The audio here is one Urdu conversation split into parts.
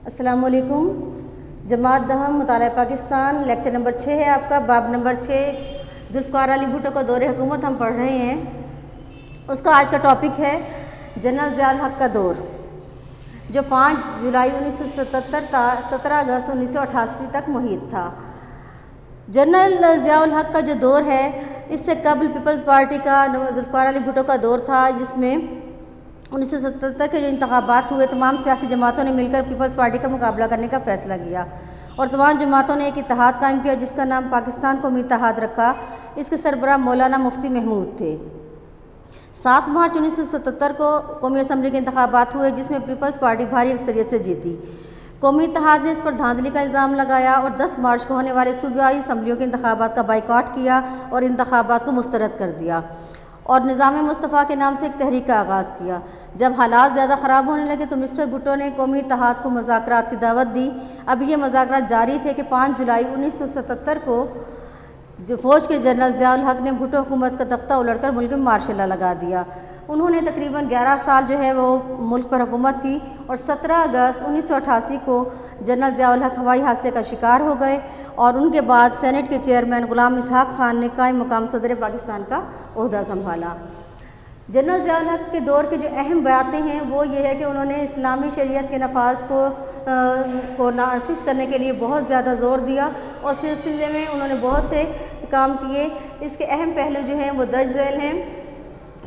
السلام علیکم۔ جماعت دہم مطالعہ پاکستان لیکچر نمبر 6 ہے آپ کا، باب نمبر 6 ذوالفقار علی بھٹو کا دور حکومت ہم پڑھ رہے ہیں۔ اس کا آج کا ٹاپک ہے جنرل ضیاء الحق کا دور، جو 5 جولائی 1977 تا 17 اگست 1988 تک محیط تھا۔ جنرل ضیاء الحق کا جو دور ہے، اس سے قبل پیپلز پارٹی کا ذوالفقار علی بھٹو کا دور تھا، جس میں 1977 کے جو انتخابات ہوئے، تمام سیاسی جماعتوں نے مل کر پیپلز پارٹی کا مقابلہ کرنے کا فیصلہ کیا اور تمام جماعتوں نے ایک اتحاد قائم کیا جس کا نام پاکستان قومی اتحاد رکھا۔ اس کے سربراہ مولانا مفتی محمود تھے۔ 7 مارچ 1977 کو قومی اسمبلی کے انتخابات ہوئے، جس میں پیپلز پارٹی بھاری اکثریت سے جیتی۔ قومی اتحاد نے اس پر دھاندلی کا الزام لگایا اور 10 مارچ کو ہونے والے صوبائی اسمبلیوں کے انتخابات کا بائیکاٹ کیا اور انتخابات کو مسترد کر دیا اور نظام مصطفیٰ کے نام سے ایک تحریک کا آغاز کیا۔ جب حالات زیادہ خراب ہونے لگے تو مسٹر بھٹو نے قومی اتحاد کو مذاکرات کی دعوت دی۔ اب یہ مذاکرات جاری تھے کہ 5 جولائی 1977 کو فوج کے جنرل ضیاء الحق نے بھٹو حکومت کا تختہ الٹ کر ملک میں مارشل لا لگا دیا۔ انہوں نے تقریباً 11 سال جو ہے وہ ملک پر حکومت کی اور 17 اگست 1988 کو جنرل ضیاء الحق ہوائی حادثے کا شکار ہو گئے اور ان کے بعد سینٹ کے چیئرمین غلام اسحاق خان نے قائم مقام صدر پاکستان کا عہدہ سنبھالا۔ جنرل ضیاء الحق کے دور کے جو اہم بیاتیں ہیں وہ یہ ہے کہ انہوں نے اسلامی شریعت کے نفاذ کو نافذ کرنے کے لیے بہت زیادہ زور دیا اور سلسلے میں انہوں نے بہت سے کام کیے۔ اس کے اہم پہلو جو ہیں وہ درج ذیل ہیں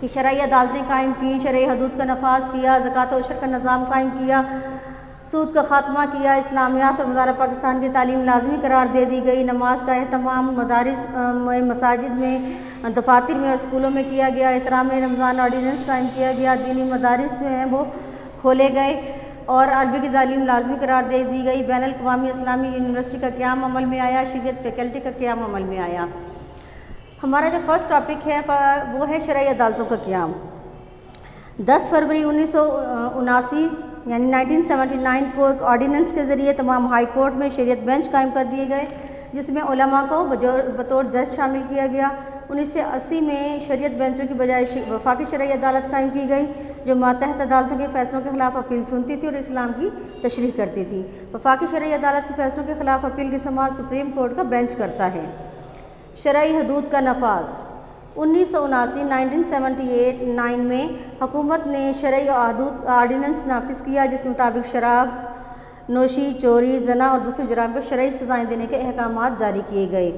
کہ شرعی عدالتیں قائم کیں، شرعی حدود کا نفاذ کیا، زکوٰۃ و عشر کا نظام قائم کیا، سود کا خاتمہ کیا، اسلامیات اور مطالعہ پاکستان کی تعلیم لازمی قرار دے دی گئی، نماز کا اہتمام مدارس میں، مساجد میں، دفاتر میں اور اسکولوں میں کیا گیا، احترام رمضان آرڈیننس قائم کیا گیا، دینی مدارس جو ہیں وہ کھولے گئے اور عربی کی تعلیم لازمی قرار دے دی گئی، بین الاقوامی اسلامی یونیورسٹی کا قیام عمل میں آیا، شریعت فیکلٹی کا قیام عمل میں آیا۔ ہمارا جو فرسٹ ٹاپک ہے وہ ہے شرعی عدالتوں کا قیام۔ 10 فروری 1979 یعنی 1979 کو ایک آرڈیننس کے ذریعے تمام ہائی کورٹ میں شریعت بینچ قائم کر دیے گئے، جس میں علماء کو بطور جج شامل کیا گیا۔ 1980 میں شریعت بینچوں کی بجائے وفاقی شرعی عدالت قائم کی گئی، جو ماتحت عدالتوں کے فیصلوں کے خلاف اپیل سنتی تھی اور اسلام کی تشریح کرتی تھی۔ وفاقی شرعی عدالت کے فیصلوں کے خلاف اپیل کی سماعت سپریم کورٹ کا بینچ کرتا ہے۔ شرعی حدود کا نفاذ 1979 میں حکومت نے شرعی حدود آرڈیننس نافذ کیا، جس کے مطابق شراب نوشی، چوری، زنا اور دوسرے جرائم پر شرعی سزائیں دینے کے احکامات جاری کیے گئے۔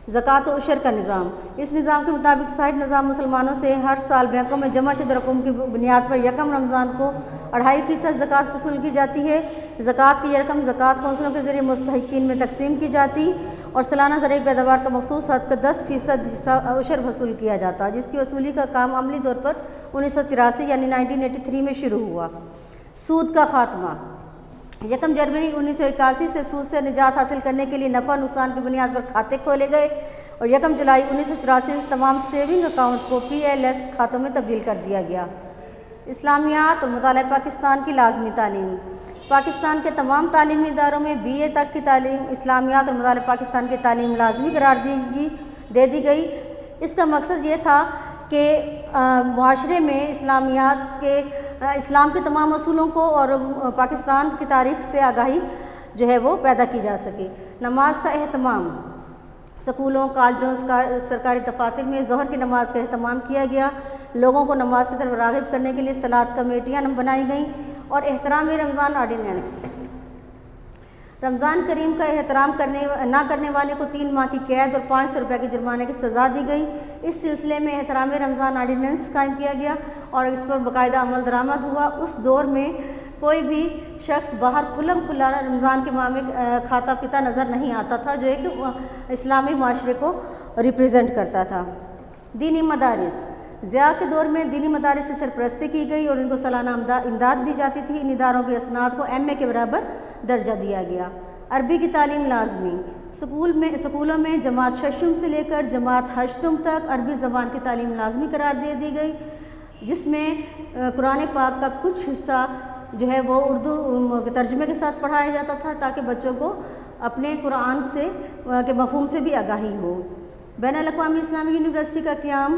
زکوٰۃ و عشر کا نظام، اس نظام کے مطابق صاحب نظام مسلمانوں سے ہر سال بینکوں میں جمع شدہ رقم کی بنیاد پر یکم رمضان کو 2.5% زکوٰۃ وصول کی جاتی ہے۔ زکوٰۃ کی یہ رقم زکوٰۃ کونسلوں کے ذریعے مستحقین میں تقسیم کی جاتی اور سالانہ زرعی پیداوار کا مخصوص حد کا 10% حصہ عشر وصول کیا جاتا، جس کی وصولی کا کام عملی طور پر 1983 یعنی 1983 میں شروع ہوا۔ سود کا خاتمہ 1 جنوری 1981 سے سود سے نجات حاصل کرنے کے لیے نفع نقصان کی بنیاد پر کھاتے کھولے گئے اور 1 جولائی 1984 سے تمام سیونگ اکاؤنٹس کو PLS کھاتوں میں تبدیل کر دیا گیا۔ اسلامیات اور مطالعہ پاکستان کی لازمی تعلیم، پاکستان کے تمام تعلیمی اداروں میں BA تک کی تعلیم اسلامیات اور مطالعہ پاکستان کی تعلیم لازمی قرار دے دی گئی۔ اس کا مقصد یہ تھا کہ معاشرے میں اسلام کے تمام اصولوں کو اور پاکستان کی تاریخ سے آگاہی جو ہے وہ پیدا کی جا سکے۔ نماز کا اہتمام، سکولوں، کالجوں، سرکاری دفاتر میں ظہر کی نماز کا اہتمام کیا گیا، لوگوں کو نماز کی طرف راغب کرنے کے لیے صلاۃ کمیٹیاں بنائی گئیں اور احترام رمضان آرڈیننس، رمضان کریم کا احترام نہ کرنے والے کو 3 ماہ کی قید اور 500 روپے کے جرمانے کی سزا دی گئی۔ اس سلسلے میں احترام رمضان آرڈیننس قائم کیا گیا اور اس پر باقاعدہ عمل درآمد ہوا۔ اس دور میں کوئی بھی شخص باہر کھلم کھلا رمضان کے ماہ میں کھاتا پیتا نظر نہیں آتا تھا، جو ایک اسلامی معاشرے کو ریپریزنٹ کرتا تھا۔ دینی مدارس، ضیاء کے دور میں دینی مدارس سے سرپرستی کی گئی اور ان کو سالانہ امداد دی جاتی تھی۔ ان اداروں کی اسناد کو MA کے برابر درجہ دیا گیا۔ عربی کی تعلیم لازمی، سکولوں میں جماعت ششم سے لے کر جماعت ہشتم تک عربی زبان کی تعلیم لازمی قرار دے دی گئی، جس میں قرآن پاک کا کچھ حصہ جو ہے وہ اردو ترجمے کے ساتھ پڑھایا جاتا تھا تاکہ بچوں کو اپنے قرآن کے مفہوم سے بھی آگاہی ہو۔ بین الاقوامی اسلامی یونیورسٹی کا قیام